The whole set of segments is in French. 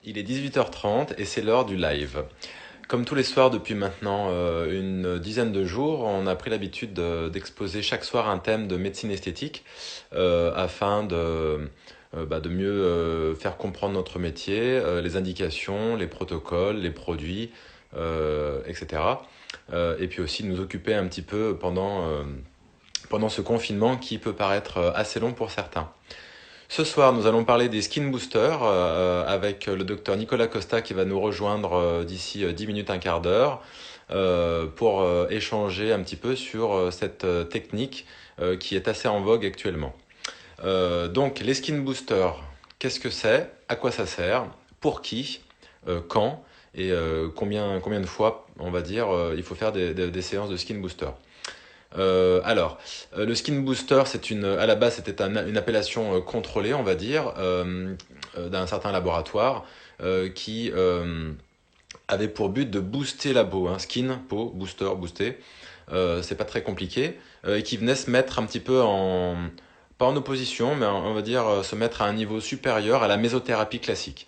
Il est 18h30 et c'est l'heure du live. Comme tous les soirs depuis maintenant une dizaine de jours, on a pris l'habitude d'exposer chaque soir un thème de médecine esthétique afin de mieux faire comprendre notre métier, les indications, les protocoles, les produits, etc. Et puis aussi de nous occuper un petit peu pendant ce confinement qui peut paraître assez long pour certains. Ce soir, nous allons parler des skin boosters avec le docteur Nicolas Costa qui va nous rejoindre d'ici 10 minutes, un quart d'heure pour échanger un petit peu sur cette technique qui est assez en vogue actuellement. Donc, les skin boosters, qu'est-ce que c'est? À quoi ça sert? Pour qui? Quand? Et combien de fois, on va dire, il faut faire des séances de skin booster? Le skin booster, à la base, c'était une appellation contrôlée, on va dire, d'un certain laboratoire qui avait pour but de booster la peau. Hein. Skin, peau, booster, booster. C'est pas très compliqué. Et qui venait se mettre un petit peu pas en opposition, mais on va dire se mettre à un niveau supérieur à la mésothérapie classique.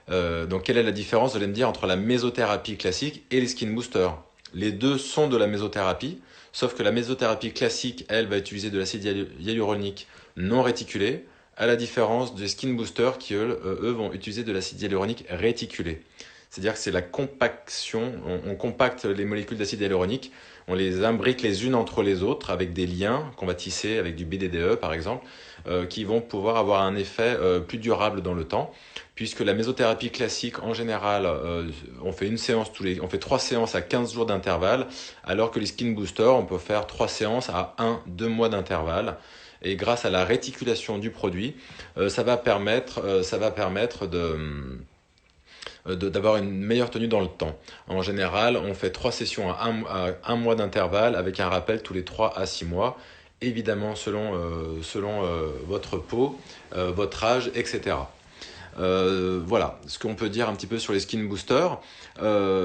Donc, quelle est la différence, vous allez me dire, entre la mésothérapie classique et les skin boosters? Les deux sont de la mésothérapie, sauf que la mésothérapie classique, elle, va utiliser de l'acide hyaluronique non réticulé, à la différence des skin boosters qui, eux vont utiliser de l'acide hyaluronique réticulé. C'est-à-dire que c'est la compaction, on compacte les molécules d'acide hyaluronique, on les imbrique les unes entre les autres avec des liens qu'on va tisser avec du BDDE par exemple, qui vont pouvoir avoir un effet plus durable dans le temps, puisque la mésothérapie classique en général, on fait on fait 3 séances à 15 jours d'intervalle, alors que les skin boosters, on peut faire 3 séances à 1-2 mois d'intervalle. Et grâce à la réticulation du produit, ça va permettre d'avoir une meilleure tenue dans le temps. En général, on fait 3 sessions à 1 mois d'intervalle avec un rappel tous les 3 à 6 mois, évidemment selon votre peau, votre âge, etc. Voilà ce qu'on peut dire un petit peu sur les skin boosters.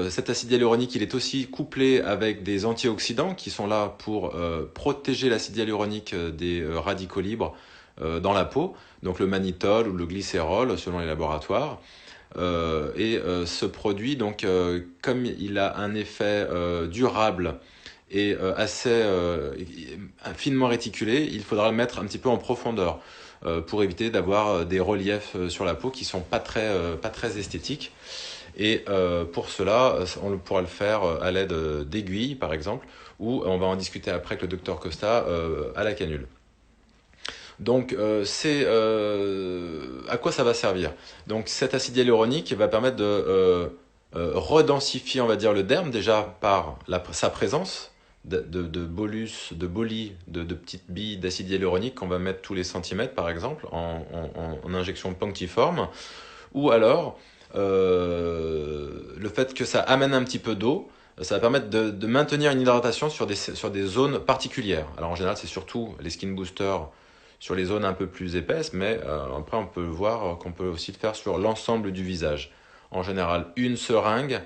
Cet acide hyaluronique, il est aussi couplé avec des antioxydants qui sont là pour protéger l'acide hyaluronique des radicaux libres dans la peau, donc le mannitol ou le glycérol selon les laboratoires. Ce produit, donc, comme il a un effet durable et assez finement réticulé, il faudra le mettre un petit peu en profondeur pour éviter d'avoir des reliefs sur la peau qui sont pas très esthétiques. Et pour cela, on pourra le faire à l'aide d'aiguilles, par exemple, ou on va en discuter après avec le docteur Costa à la canule. Donc, à quoi ça va servir? Donc, cet acide hyaluronique va permettre de redensifier, on va dire, le derme, déjà par sa présence de bolus, de bolis, de petites billes d'acide hyaluronique qu'on va mettre tous les centimètres, par exemple, en injection punctiforme, ou alors le fait que ça amène un petit peu d'eau, ça va permettre de maintenir une hydratation sur des zones particulières. Alors en général, c'est surtout les skin boosters sur les zones un peu plus épaisses, mais après on peut voir qu'on peut aussi le faire sur l'ensemble du visage. En général, une seringue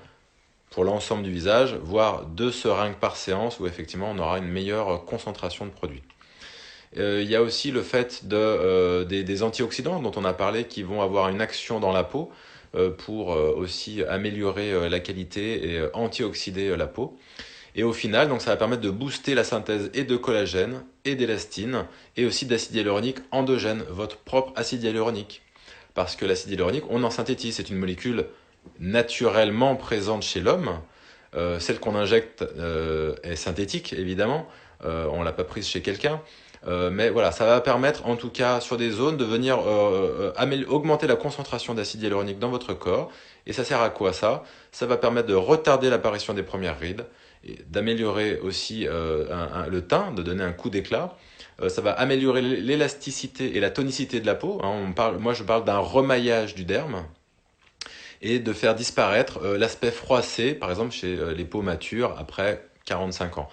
pour l'ensemble du visage, voire 2 seringues par séance où effectivement on aura une meilleure concentration de produit. Il y a aussi le fait des antioxydants dont on a parlé qui vont avoir une action dans la peau pour aussi améliorer la qualité et antioxyder la peau. Et au final, donc, ça va permettre de booster la synthèse et de collagène et d'élastine et aussi d'acide hyaluronique endogène, votre propre acide hyaluronique. Parce que l'acide hyaluronique, on en synthétise, c'est une molécule naturellement présente chez l'homme. Celle qu'on injecte est synthétique, évidemment. On ne l'a pas prise chez quelqu'un. Mais voilà, ça va permettre, en tout cas, sur des zones, de venir augmenter la concentration d'acide hyaluronique dans votre corps. Et ça sert à quoi ça? Ça va permettre de retarder l'apparition des premières rides, et d'améliorer aussi le teint, de donner un coup d'éclat. Ça va améliorer l'élasticité et la tonicité de la peau. Hein. Moi, je parle d'un remaillage du derme et de faire disparaître l'aspect froissé, par exemple chez les peaux matures après 45 ans.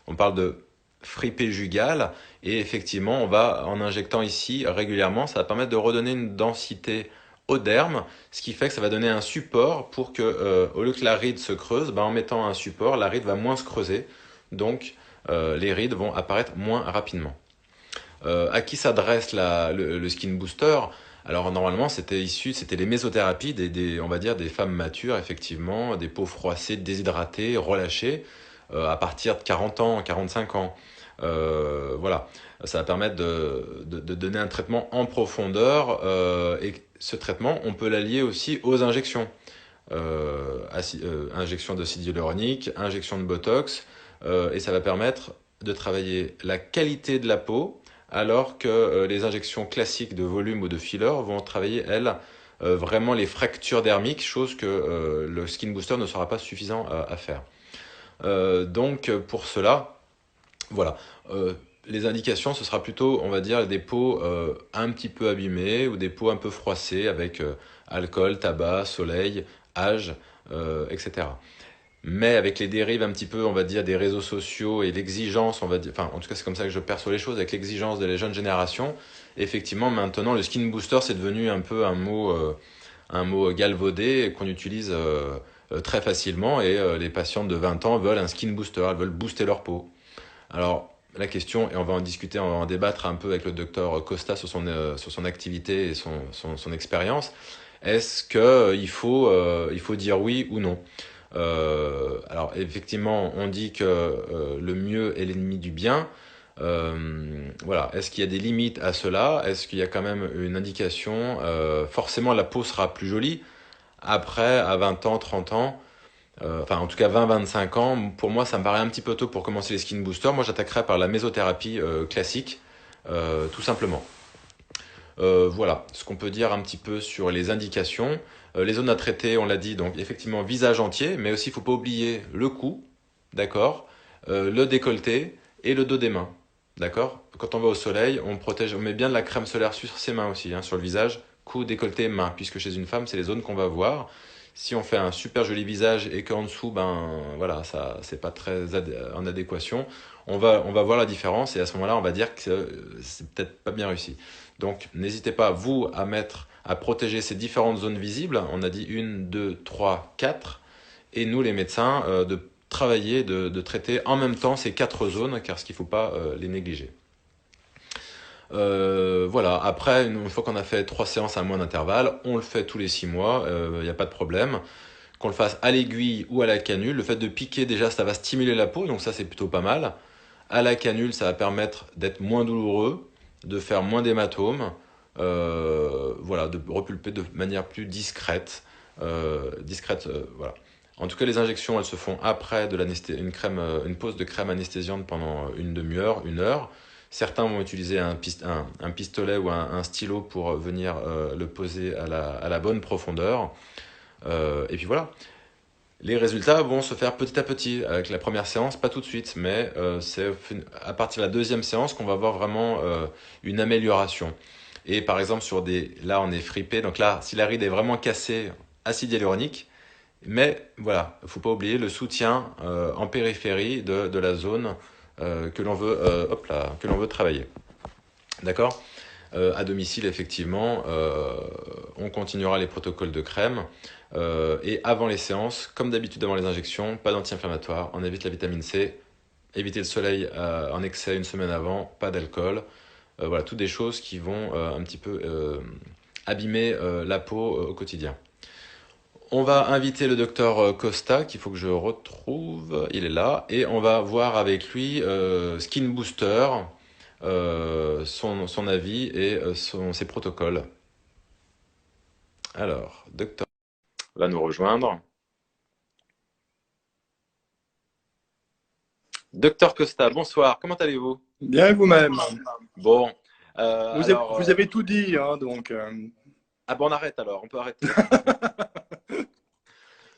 On parle de fripé jugal et effectivement, on va en injectant ici régulièrement, ça va permettre de redonner une densité au derme, ce qui fait que ça va donner un support pour que, au lieu que la ride se creuse, en mettant un support, la ride va moins se creuser, donc les rides vont apparaître moins rapidement. À qui s'adresse le skin booster? Alors normalement, c'était les mésothérapies on va dire des femmes matures, effectivement, des peaux froissées, déshydratées, relâchées, à partir de 40 ans, 45 ans. Voilà, ça va permettre de donner un traitement en profondeur, et ce traitement, on peut l'allier aussi aux injections. Injection d'acide hyaluronique, injection de Botox, et ça va permettre de travailler la qualité de la peau, alors que les injections classiques de volume ou de filler vont travailler, elles, vraiment les fractures dermiques, chose que le Skin Booster ne sera pas suffisant à faire. Donc pour cela, voilà. Les indications, ce sera plutôt, on va dire, des peaux un petit peu abîmées ou des peaux un peu froissées avec alcool, tabac, soleil, âge, etc. Mais avec les dérives un petit peu, on va dire, des réseaux sociaux et l'exigence, on va dire, enfin, en tout cas, c'est comme ça que je perçois les choses, avec l'exigence des jeunes générations, effectivement, maintenant, le skin booster, c'est devenu un peu un mot galvaudé qu'on utilise très facilement, et les patientes de 20 ans veulent un skin booster, elles veulent booster leur peau. Alors, la question, et on va en discuter, on va en débattre un peu avec le docteur Costa sur son activité et son expérience. Est-ce il faut dire oui ou non? Alors, effectivement, on dit que le mieux est l'ennemi du bien. Voilà. Est-ce qu'il y a des limites à cela? Est-ce qu'il y a quand même une indication? Forcément, la peau sera plus jolie. Après, à 20 ans, 30 ans, enfin en tout cas 20-25 ans, pour moi ça me paraît un petit peu tôt pour commencer les skin boosters. Moi j'attaquerais par la mésothérapie classique, tout simplement. Voilà ce qu'on peut dire un petit peu sur les indications. Les zones à traiter, on l'a dit, donc effectivement visage entier, mais aussi il ne faut pas oublier le cou, d'accord, le décolleté et le dos des mains, d'accord. Quand on va au soleil, on protège, on met bien de la crème solaire sur ses mains aussi, hein, sur le visage, cou, décolleté, mains, puisque chez une femme c'est les zones qu'on va voir. Si on fait un super joli visage et qu'en dessous, ben voilà, ça c'est pas très en adéquation, on va voir la différence et à ce moment-là, on va dire que c'est peut-être pas bien réussi. Donc, n'hésitez pas, vous, à protéger ces différentes zones visibles. On a dit une, deux, trois, quatre. Et nous, les médecins, de travailler, de traiter en même temps ces quatre zones, car ce qu'il ne faut pas les négliger. Voilà, après, une fois qu'on a fait 3 séances à un mois d'intervalle, on le fait tous les 6 mois, il n'y a pas de problème. Qu'on le fasse à l'aiguille ou à la canule, le fait de piquer déjà, ça va stimuler la peau, donc ça c'est plutôt pas mal. À la canule, ça va permettre d'être moins douloureux, de faire moins d'hématomes, voilà, de repulper de manière plus discrète. Voilà. En tout cas, les injections, elles se font après une pause de crème anesthésiante pendant une demi-heure, 1 heure. Certains vont utiliser un pistolet ou un stylo pour venir le poser à la bonne profondeur. Et puis voilà. Les résultats vont se faire petit à petit avec la première séance, pas tout de suite, mais c'est à partir de la deuxième séance qu'on va voir vraiment une amélioration. Et par exemple, là on est fripé, donc là, si la ride est vraiment cassée, acide hyaluronique, mais voilà, il ne faut pas oublier le soutien en périphérie de la zone que l'on veut, que l'on veut travailler. D'accord? À domicile, effectivement, on continuera les protocoles de crème. Et avant les séances, comme d'habitude avant les injections, pas d'anti-inflammatoire, on évite la vitamine C, éviter le soleil en excès une semaine avant, pas d'alcool. Voilà, toutes des choses qui vont un petit peu abîmer la peau au quotidien. On va inviter le docteur Costa, qu'il faut que je retrouve, il est là, et on va voir avec lui Skin Booster, son avis et ses protocoles. Alors, docteur va nous rejoindre. Docteur Costa, bonsoir, comment allez-vous? Bien vous-même. Bon, Vous avez tout dit, hein, donc. Ah bon, on arrête alors, on peut arrêter.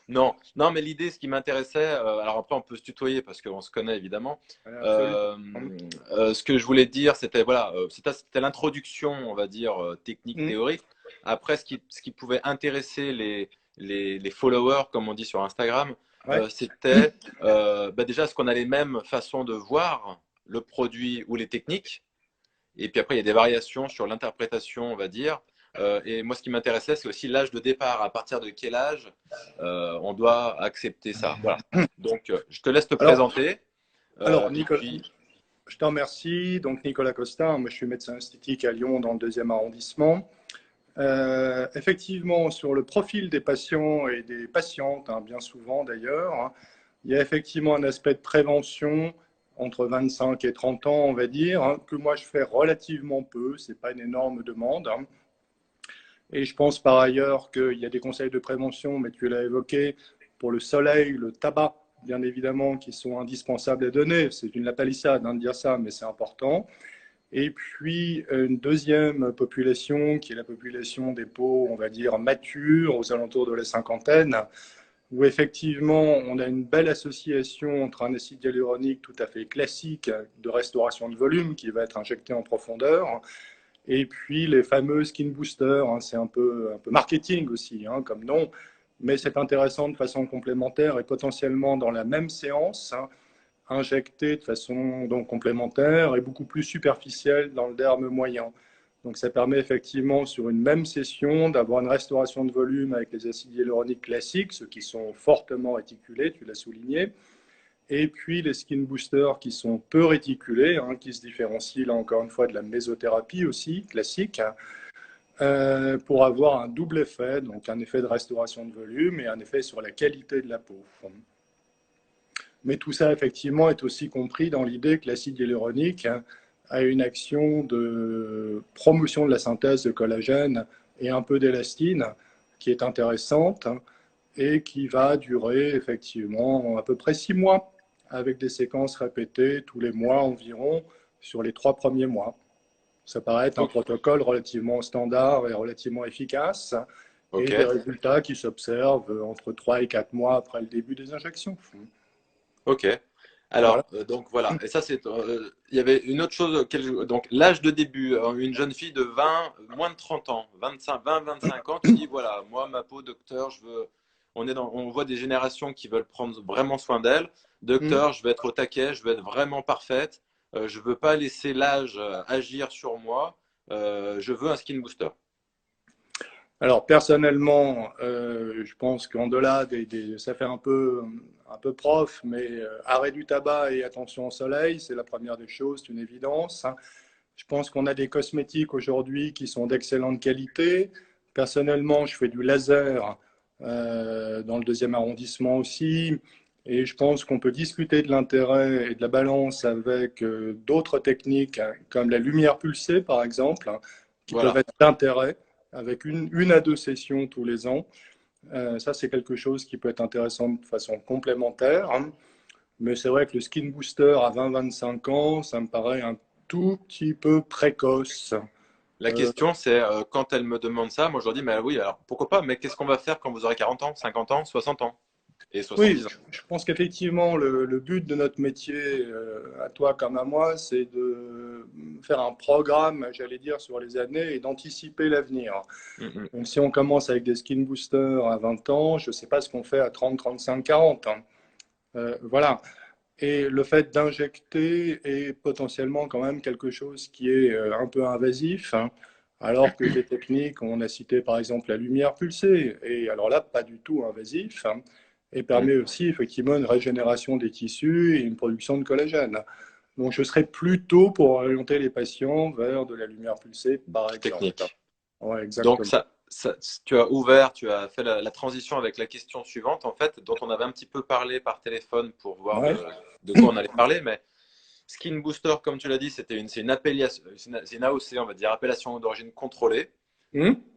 Non, non, mais l'idée, ce qui m'intéressait, alors après on peut se tutoyer parce qu'on se connaît évidemment. Absolument. Ce que je voulais dire, c'était voilà, c'était l'introduction, on va dire technique, Mm. théorique. Après, ce qui pouvait intéresser les followers, comme on dit sur Instagram, Ouais. c'était bah, déjà ce qu'on a les mêmes façons de voir le produit ou les techniques. Et puis après, il y a des variations sur l'interprétation, on va dire. Et moi, ce qui m'intéressait, c'est aussi l'âge de départ. À partir de quel âge on doit accepter ça? Voilà. Donc, je te laisse te Alors, présenter. Et Nicolas, puis, je t'en remercie. Donc, Nicolas Costa, moi, je suis médecin esthétique à Lyon, dans le 2e arrondissement. Effectivement, sur le profil des patients et des patientes, bien souvent d'ailleurs, il y a effectivement un aspect de prévention entre 25 et 30 ans, on va dire, que moi je fais relativement peu, ce n'est pas une énorme demande. Et je pense par ailleurs qu'il y a des conseils de prévention, mais tu l'as évoqué, pour le soleil, le tabac, bien évidemment, qui sont indispensables à donner. C'est une lapalissade de dire ça, mais c'est important. Et puis une deuxième population, qui est la population des peaux, on va dire, matures, aux alentours de la cinquantaine, où effectivement on a une belle association entre un acide hyaluronique tout à fait classique de restauration de volume qui va être injecté en profondeur, et puis les fameux skin boosters. C'est un peu marketing aussi, comme nom, mais c'est intéressant de façon complémentaire et potentiellement dans la même séance, injecté de façon donc complémentaire et beaucoup plus superficielle dans le derme moyen. Donc ça permet effectivement sur une même session d'avoir une restauration de volume avec les acides hyaluroniques classiques, ceux qui sont fortement réticulés, tu l'as souligné, et puis les skin boosters qui sont peu réticulés, qui se différencient là encore une fois de la mésothérapie aussi classique, pour avoir un double effet, donc un effet de restauration de volume et un effet sur la qualité de la peau. Mais tout ça, effectivement, est aussi compris dans l'idée que l'acide hyaluronique a une action de promotion de la synthèse de collagène et un peu d'élastine qui est intéressante et qui va durer effectivement à peu près 6 mois avec des séquences répétées tous les mois environ sur les 3 premiers mois. Ça paraît être un protocole relativement standard et relativement efficace, et des résultats qui s'observent entre 3 et 4 mois après le début des injections. Ok. Alors, donc voilà. Et ça, c'est. Il y avait une autre chose. Donc, l'âge de début, une jeune fille de 20, moins de 30 ans, 25 ans, qui dit voilà, moi, ma peau, docteur, je veux. On voit des générations qui veulent prendre vraiment soin d'elle. Docteur, je veux être au taquet, je veux être vraiment parfaite. Je veux pas laisser l'âge agir sur moi. Je veux un skin booster. Alors personnellement, je pense qu'en delà ça fait un peu prof, mais arrêt du tabac et attention au soleil, c'est la première des choses, c'est une évidence. Je pense qu'on a des cosmétiques aujourd'hui qui sont d'excellente qualité. Personnellement, je fais du laser dans le 2e arrondissement aussi. Et je pense qu'on peut discuter de l'intérêt et de la balance avec d'autres techniques, comme la lumière pulsée, par exemple, qui peuvent être d'intérêt, avec une à 2 sessions tous les ans. Ça, c'est quelque chose qui peut être intéressant de façon complémentaire. Mais c'est vrai que le skin booster à 20-25 ans, ça me paraît un tout petit peu précoce. La question, c'est quand elle me demande ça, moi je leur dis, mais oui, alors pourquoi pas, mais qu'est-ce qu'on va faire quand vous aurez 40 ans, 50 ans, 60 ans et 70 Oui, ans? je pense qu'effectivement, le but de notre métier, à toi comme à moi, c'est de faire un programme, j'allais dire, sur les années et d'anticiper l'avenir. Donc, si on commence avec des skin boosters à 20 ans, je ne sais pas ce qu'on fait à 30, 35, 40. Voilà. Et le fait d'injecter est potentiellement quand même quelque chose qui est un peu invasif, alors que des techniques, on a cité par exemple la lumière pulsée, et alors là, pas du tout invasif, et permet aussi effectivement une régénération des tissus et une production de collagène. Donc je serais plutôt pour orienter les patients vers de la lumière pulsée, par exemple. Technique. Ouais, Donc, exactement. tu as ouvert, tu as fait la transition avec la question suivante, en fait, dont on avait un petit peu parlé par téléphone pour voir Ouais. de quoi on allait parler, mais Skin Booster, comme tu l'as dit, c'est une appellation, c'est une AOC, on va dire, appellation d'origine contrôlée.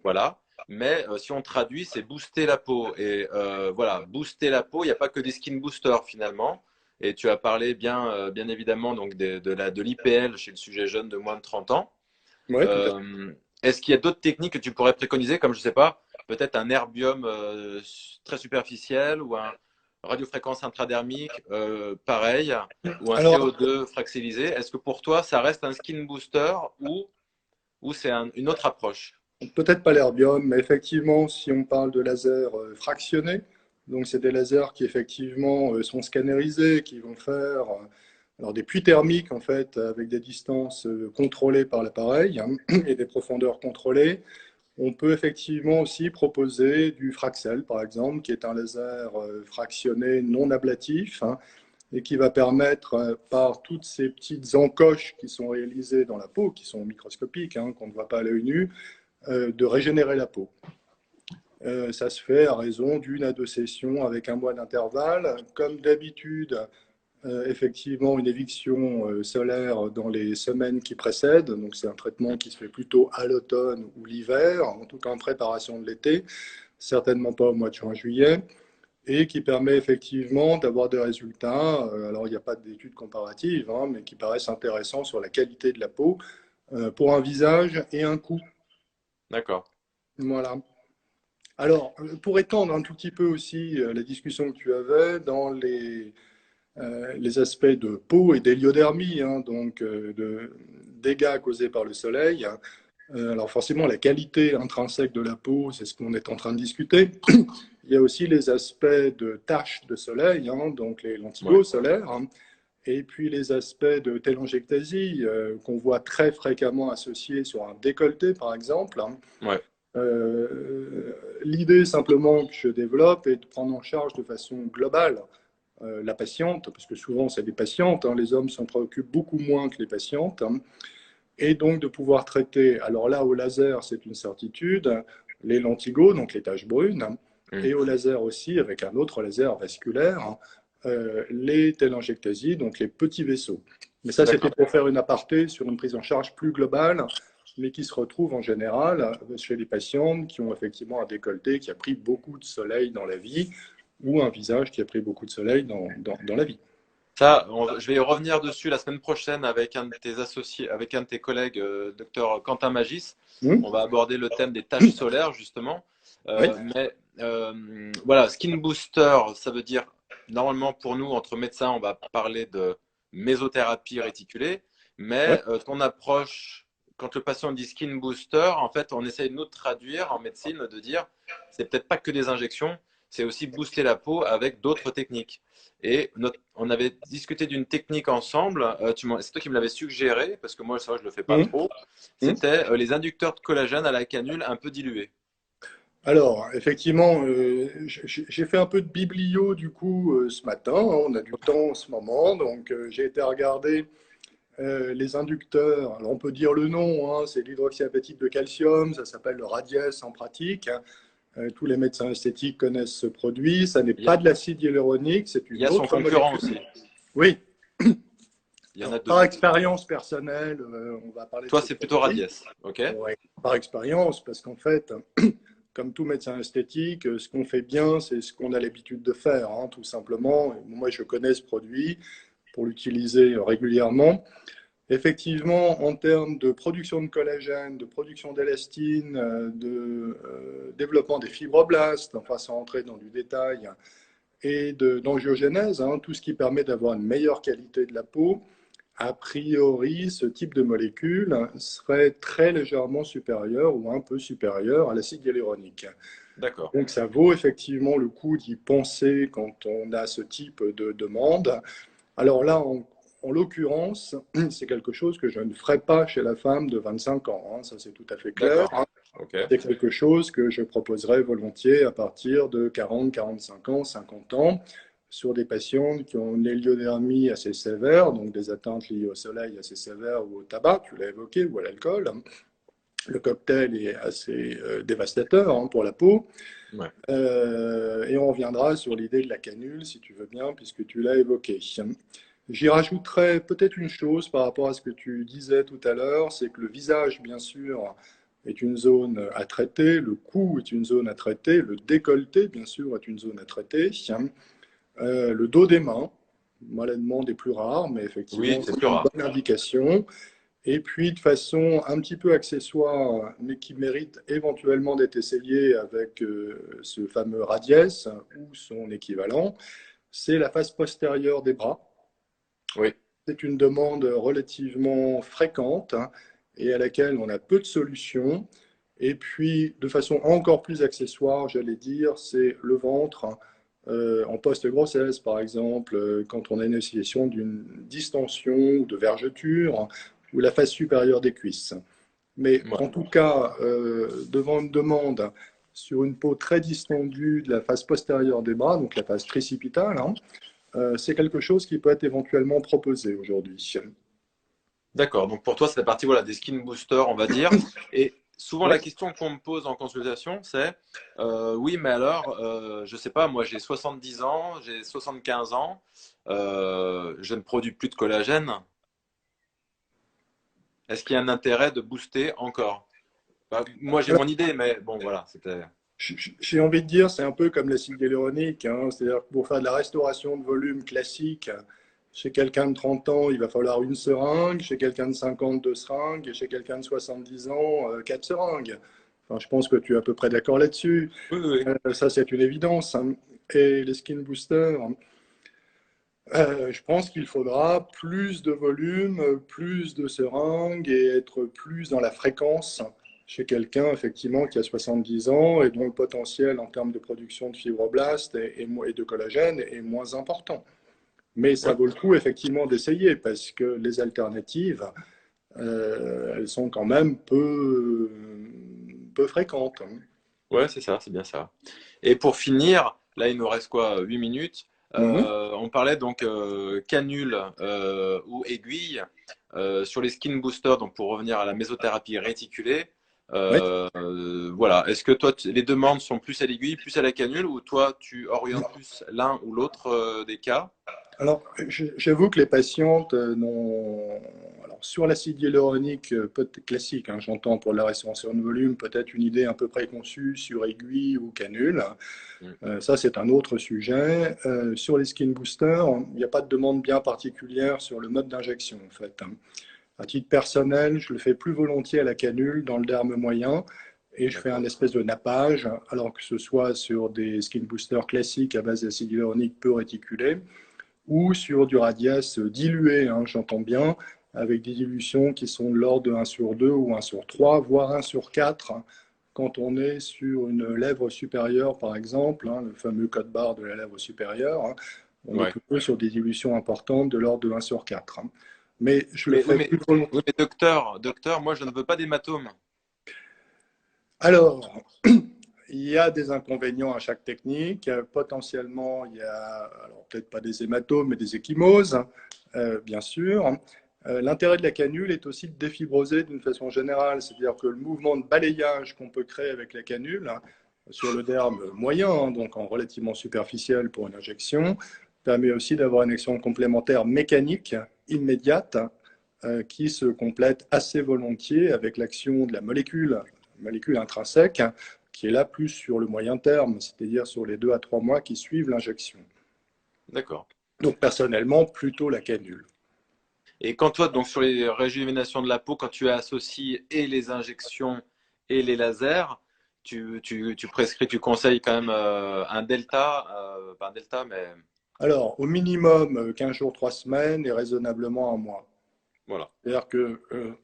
Voilà. Mais si on traduit, c'est booster la peau. Et voilà, booster la peau, il n'y a pas que des skin boosters finalement. Et tu as parlé bien évidemment donc de l'IPL chez le sujet jeune de moins de 30 ans. Ouais, tout à fait. Est-ce qu'il y a d'autres techniques que tu pourrais préconiser, comme je ne sais pas, peut-être un herbium très superficiel ou un radiofréquence intradermique pareil, ou un Alors, CO2 fraxilisé? Est-ce que pour toi, ça reste un skin booster ou c'est une autre approche? peut-être pas l'herbium, mais effectivement, si on parle de lasers fractionnés, donc c'est des lasers qui effectivement sont scannerisés, qui vont faire alors des puits thermiques en fait avec des distances contrôlées par l'appareil, et des profondeurs contrôlées. On peut effectivement aussi proposer du Fraxel, par exemple, qui est un laser fractionné non ablatif, et qui va permettre, par toutes ces petites encoches qui sont réalisées dans la peau, qui sont microscopiques, qu'on ne voit pas à l'œil nu, de régénérer la peau. Ça se fait à raison d'une à deux sessions avec un mois d'intervalle. Comme d'habitude, effectivement une éviction solaire dans les semaines qui précèdent. Donc c'est un traitement qui se fait plutôt à l'automne ou l'hiver, en tout cas en préparation de l'été, certainement pas au mois de juin-juillet, et qui permet effectivement d'avoir des résultats. Alors il n'y a pas d'études comparatives, hein, mais qui paraissent intéressants sur la qualité de la peau pour un visage et un cou. D'accord. Voilà. Alors, pour étendre un tout petit peu aussi la discussion que tu avais dans les aspects de peau et d'héliodermie, hein, donc de dégâts causés par le soleil. Alors forcément, la qualité intrinsèque de la peau, c'est ce qu'on est en train de discuter. Il y a aussi les aspects de taches de soleil, hein, donc les lentilles Ouais. solaires, hein, et puis les aspects de télangiectasie qu'on voit très fréquemment associés sur un décolleté, par exemple. Hein. Ouais. L'idée simplement que je développe est de prendre en charge de façon globale la patiente, parce que souvent c'est des patientes, hein, les hommes s'en préoccupent beaucoup moins que les patientes, hein, et donc de pouvoir traiter, alors là au laser c'est une certitude, les lentigos, donc les taches brunes, hein, Mm. et au laser aussi avec un autre laser vasculaire, hein, les télangiectasies, donc les petits vaisseaux. Mais ça c'était D'accord. pour faire une aparté sur une prise en charge plus globale, mais qui se retrouve en général chez les patientes qui ont effectivement un décolleté qui a pris beaucoup de soleil dans la vie, ou un visage qui a pris beaucoup de soleil dans la vie. Ça, je vais y revenir dessus la semaine prochaine avec un de tes associés, avec un de tes collègues, docteur Quentin Magis. Hmm. On va aborder le thème des taches solaires, justement. Oui, Voilà, skin booster, ça veut dire, normalement, pour nous, entre médecins, on va parler de mésothérapie réticulée. oui, Mais ton approche, quand le patient dit skin booster, en fait, on essaye de nous traduire en médecine, de dire, c'est peut-être pas que des injections, c'est aussi booster la peau avec d'autres techniques. Et on avait discuté d'une technique ensemble. C'est toi qui me l'avais suggéré, parce que moi, ça, je le fais pas hmm, trop. hmm. C'était les inducteurs de collagène à la canule un peu dilués. Alors, effectivement, j'ai fait un peu de biblio du coup ce matin. Hein, on a du temps en ce moment, donc j'ai été regarder les inducteurs. Alors, on peut dire le nom, hein, c'est l'hydroxyapatite de calcium, ça s'appelle le Radies en pratique. Hein. Tous les médecins esthétiques connaissent ce produit. Ça n'est Il y a, pas de l'acide hyaluronique, c'est il y une a son autre concurrent molécule. aussi. Oui, Il y en a alors deux. par expérience personnelle, on va parler de Toi, ce c'est plutôt produit. Radies. OK? Ouais, par expérience, parce qu'en fait, comme tout médecin esthétique, ce qu'on fait bien, c'est ce qu'on a l'habitude de faire, hein, tout simplement. Moi, je connais ce produit pour l'utiliser régulièrement. Effectivement, en termes de production de collagène, de production d'élastine, de développement des fibroblastes, enfin sans entrer dans du détail, et d'angiogénèse, hein, tout ce qui permet d'avoir une meilleure qualité de la peau, a priori, ce type de molécule serait très légèrement supérieur ou un peu supérieur à l'acide hyaluronique. D'accord. Donc ça vaut effectivement le coup d'y penser quand on a ce type de demande. Alors là, en l'occurrence, c'est quelque chose que je ne ferai pas chez la femme de 25 ans, hein, ça c'est tout à fait clair. D'accord. OK. C'est quelque chose que je proposerais volontiers à partir de 40, 45 ans, 50 ans, sur des patientes qui ont une héliodermie assez sévère, donc des atteintes liées au soleil assez sévères ou au tabac, tu l'as évoqué, ou à l'alcool. Le cocktail est assez dévastateur, hein, pour la peau. Ouais. Et on reviendra sur l'idée de la canule, si tu veux bien, puisque tu l'as évoqué. J'y rajouterai peut-être une chose par rapport à ce que tu disais tout à l'heure, c'est que le visage, bien sûr, est une zone à traiter, le cou est une zone à traiter, le décolleté, bien sûr, est une zone à traiter, le dos des mains, moi la demande est plus rare, mais Oui, effectivement, c'est c'est plus une rare. bonne indication. Et puis, de façon un petit peu accessoire, mais qui mérite éventuellement d'être essayée avec ce fameux radiès ou son équivalent, c'est la face postérieure des bras. Oui. C'est une demande relativement fréquente, hein, et à laquelle on a peu de solutions. Et puis, de façon encore plus accessoire, j'allais dire, c'est le ventre, hein, en post-grossesse, par exemple, quand on a une situation d'une distension ou de vergeture, hein, ou la face supérieure des cuisses. Mais Ouais. en tout cas, devant une demande sur une peau très distendue de la face postérieure des bras, donc la face tricipitale, hein, c'est quelque chose qui peut être éventuellement proposé aujourd'hui. D'accord. Donc pour toi, c'est la partie voilà, des skin boosters, on va dire. Et souvent la Ouais. question qu'on me pose en consultation, c'est oui, mais alors, je sais pas, moi j'ai 70 ans, j'ai 75 ans, je ne produis plus de collagène. Est-ce qu'il y a un intérêt de booster encore? Bah, moi j'ai mon idée, mais bon, voilà, c'était. J'ai envie de dire, c'est un peu comme l'acide hyaluronique, hein. C'est-à-dire que pour faire de la restauration de volume classique, chez quelqu'un de 30 ans, il va falloir une seringue, chez quelqu'un de 50, deux seringues, et chez quelqu'un de 70 ans, quatre seringues. Enfin, je pense que tu es à peu près d'accord là-dessus. Oui, oui, oui. Ça, c'est une évidence, hein. Et les skin boosters, je pense qu'il faudra plus de volume, plus de seringues et être plus dans la fréquence chez quelqu'un effectivement qui a 70 ans et dont le potentiel en termes de production de fibroblastes et de collagène est moins important. Mais ça Ouais, vaut le coup effectivement d'essayer parce que les alternatives, elles sont quand même peu fréquentes, hein. ouais, c'est ça, c'est bien ça. Et pour finir, là il nous reste quoi, 8 minutes. Mhm. On parlait donc canule ou aiguille sur les skin boosters, donc pour revenir à la mésothérapie réticulée. Oui. Voilà, est-ce que toi les demandes sont plus à l'aiguille, plus à la canule, ou toi tu orientes plus l'un ou l'autre des cas? Alors, j'avoue que les patientes n'ont. Alors, sur l'acide hyaluronique classique, hein, j'entends pour la restauration de volume, peut-être une idée un peu préconçue sur aiguille ou canule. Mm. Ça, c'est un autre sujet. Sur les skin boosters, il n'y a pas de demande bien particulière sur le mode d'injection, en fait, hein. À titre personnel, je le fais plus volontiers à la canule dans le derme moyen et je fais un D'accord. espèce de nappage, alors que ce soit sur des skin boosters classiques à base d'acide hyaluronique peu réticulé ou sur du radias dilué, hein, j'entends bien, avec des dilutions qui sont de l'ordre de 1 sur 2 ou 1 sur 3, voire 1 sur 4, hein, quand on est sur une lèvre supérieure, par exemple, hein, le fameux code barre de la lèvre supérieure, hein, on est Ouais. plutôt sur des dilutions importantes de l'ordre de 1 sur 4, hein. Mais je le Mais, oui, fais mais, plus volontiers. oui, mais docteur, moi je ne veux pas d'hématome. Alors, il y a des inconvénients à chaque technique. Potentiellement, il y a, alors peut-être pas des hématomes, mais des ecchymoses, bien sûr. L'intérêt de la canule est aussi de défibroser d'une façon générale, c'est-à-dire que le mouvement de balayage qu'on peut créer avec la canule, hein, sur le derme moyen, hein, donc en relativement superficiel pour une injection, permet aussi d'avoir une action complémentaire mécanique immédiate qui se complète assez volontiers avec l'action de la molécule intrinsèque, qui est là plus sur le moyen terme, c'est-à-dire sur les 2 à 3 mois qui suivent l'injection. D'accord. Donc personnellement, plutôt la canule. Et quand toi, donc sur les régénérations de la peau, quand tu associes et les injections et les lasers, tu prescris, tu conseilles quand même un delta, pas un delta, mais Alors, au minimum 15 jours, 3 semaines et raisonnablement un mois. voilà. C'est-à-dire que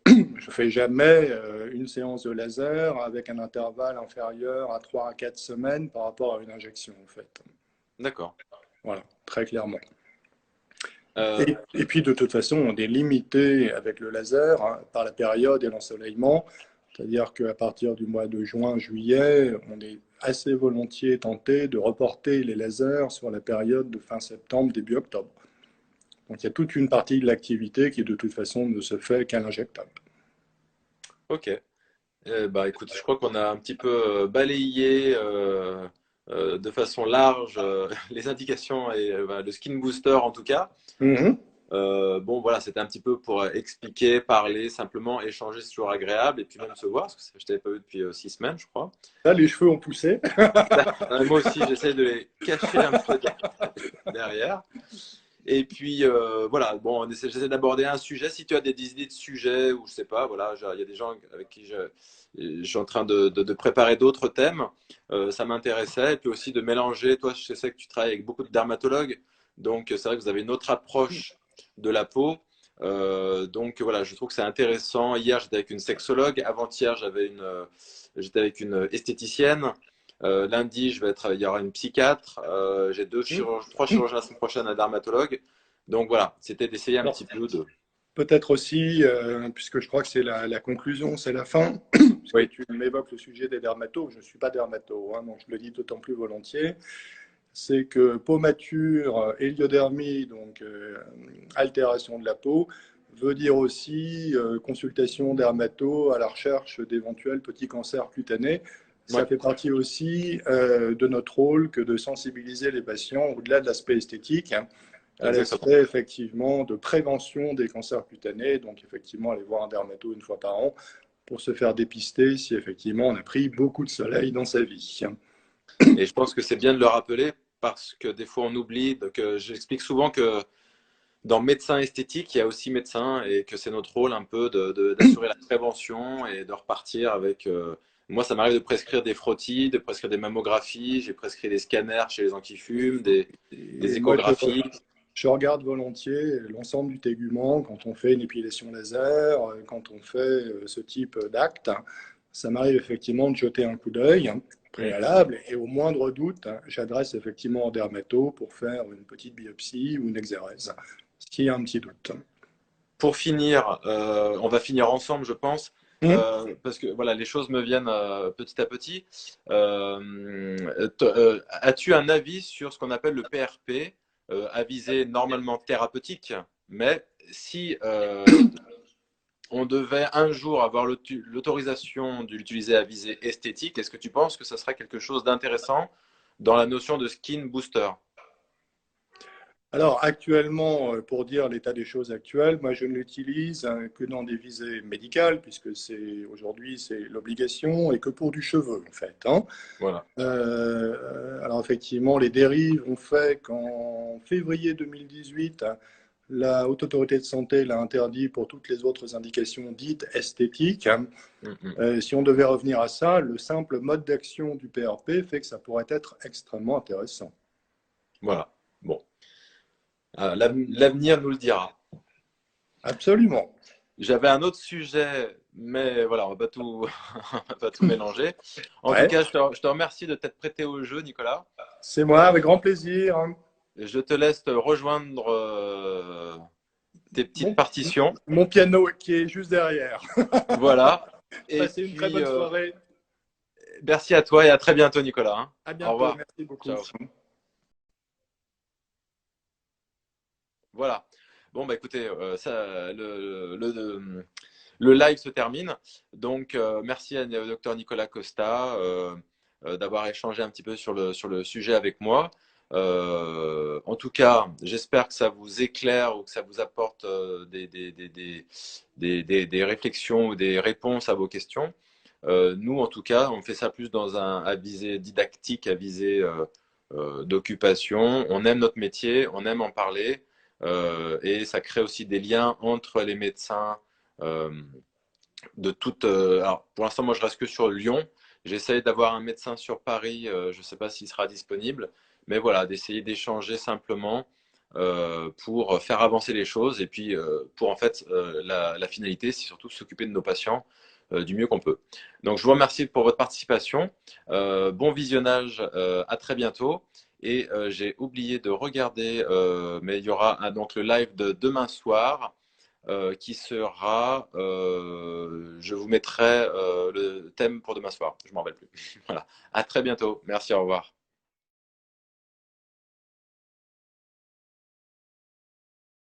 je ne fais jamais une séance de laser avec un intervalle inférieur à 3 à 4 semaines par rapport à une injection, en fait. D'accord. Voilà, très clairement. Euh, Et puis, de toute façon, on est limité avec le laser, hein, par la période et l'ensoleillement. C'est-à-dire qu'à partir du mois de juin, juillet, on est assez volontiers tenté de reporter les lasers sur la période de fin septembre, début octobre. Donc il y a toute une partie de l'activité qui de toute façon ne se fait qu'à l'injectable. ok. Bah écoute, je crois qu'on a un petit peu balayé de façon large les indications et bah, le skin booster en tout cas. Mhm. Bon, voilà, c'était un petit peu pour expliquer, parler, simplement échanger, c'est toujours agréable, et puis même se voir, parce que je t'avais pas vu depuis 6 semaines, je crois. Là, les cheveux ont poussé. Non, mais moi aussi, j'essaie de les cacher un peu derrière. Et puis, voilà, bon, j'essaie d'aborder un sujet. Si tu as des idées de sujets, ou je sais pas, voilà, il y a des gens avec qui je suis en train de préparer d'autres thèmes, ça m'intéressait. Et puis aussi de mélanger, toi, je sais que tu travailles avec beaucoup de dermatologues, donc c'est vrai que vous avez une autre approche de la peau. Donc voilà, je trouve que c'est intéressant. Hier, j'étais avec une sexologue. Avant-hier, j'étais avec une esthéticienne. Lundi, il y aura une psychiatre. J'ai trois chirurgiens la semaine prochaine, un dermatologue. Donc voilà, c'était d'essayer un Alors, petit peu de. peut-être aussi, puisque je crois que c'est la conclusion, c'est la fin, puisque Oui, tu m'évoques le sujet des dermatos, je ne suis pas dermato, hein, donc je le dis d'autant plus volontiers, c'est que peau mature, héliodermie, donc altération de la peau, veut dire aussi consultation dermato à la recherche d'éventuels petits cancers cutanés. Ça Ouais, fait partie aussi de notre rôle que de sensibiliser les patients, au-delà de l'aspect esthétique, hein, à exactement. l'aspect effectivement de prévention des cancers cutanés. Donc effectivement, aller voir un dermato une fois par an pour se faire dépister si effectivement on a pris beaucoup de soleil dans sa vie. Et je pense que c'est bien de le rappeler parce que des fois on oublie. Donc, j'explique souvent que dans médecin esthétique, il y a aussi médecin et que c'est notre rôle un peu d'assurer la prévention et de repartir avec. Moi, ça m'arrive de prescrire des frottis, de prescrire des mammographies, j'ai prescrit des scanners chez les gens qui fument, des Et moi, échographies. je regarde volontiers l'ensemble du tégument quand on fait une épilation laser, quand on fait ce type d'acte. Ça m'arrive effectivement de jeter un coup d'œil Mm. préalable et au moindre doute, j'adresse effectivement au dermato pour faire une petite biopsie ou une exérèse, s'il y a un petit doute. Pour finir, on va finir ensemble, je pense, Hum. parce que voilà, les choses me viennent petit à petit. As-tu un avis sur ce qu'on appelle le PRP, à visée normalement thérapeutique, mais si on devait un jour avoir l'autorisation de l'utiliser à visée esthétique, est-ce que tu penses que ça serait quelque chose d'intéressant dans la notion de skin booster? Alors actuellement, pour dire l'état des choses actuelles, moi je ne l'utilise que dans des visées médicales, puisque c'est aujourd'hui c'est l'obligation, et que pour du cheveu en fait, hein. Voilà. Alors effectivement, les dérives ont fait qu'en février 2018, la Haute Autorité de Santé l'a interdit pour toutes les autres indications dites esthétiques. Mm, mm. Si on devait revenir à ça, le simple mode d'action du PRP fait que ça pourrait être extrêmement intéressant. Voilà. Bon. L'avenir nous le dira. Absolument. J'avais un autre sujet, mais voilà, on va pas tout, on va pas tout mélanger. En tout Ouais, cas, je te remercie de t'être prêté au jeu, Nicolas. c'est moi, avec grand plaisir. Je te laisse rejoindre tes petites Mon, partitions. mon piano qui est juste derrière. Voilà. Et Passez une très puis, bonne soirée. merci à toi et à très bientôt, Nicolas, hein. À Au bientôt. revoir. Merci beaucoup. Ciao. Voilà. Bon, bah écoutez, le live se termine. Donc, merci à Dr Nicolas Costa d'avoir échangé un petit peu sur le sujet avec moi. En tout cas, j'espère que ça vous éclaire ou que ça vous apporte des réflexions ou des réponses à vos questions. Nous, en tout cas, on fait ça plus dans un à visée didactique, à visée d'occupation. On aime notre métier, on aime en parler et ça crée aussi des liens entre les médecins euh, de toutes. Alors, pour l'instant, moi, je reste que sur Lyon. J'essaye d'avoir un médecin sur Paris. Je ne sais pas s'il sera disponible, mais voilà, d'essayer d'échanger simplement pour faire avancer les choses et puis pour en fait la finalité, c'est surtout s'occuper de nos patients du mieux qu'on peut. Donc, je vous remercie pour votre participation. Bon visionnage. À très bientôt. Et j'ai oublié de regarder, mais il y aura donc le live de demain soir qui sera, je vous mettrai le thème pour demain soir. Je m'en rappelle plus. Voilà. À très bientôt. Merci. Au revoir.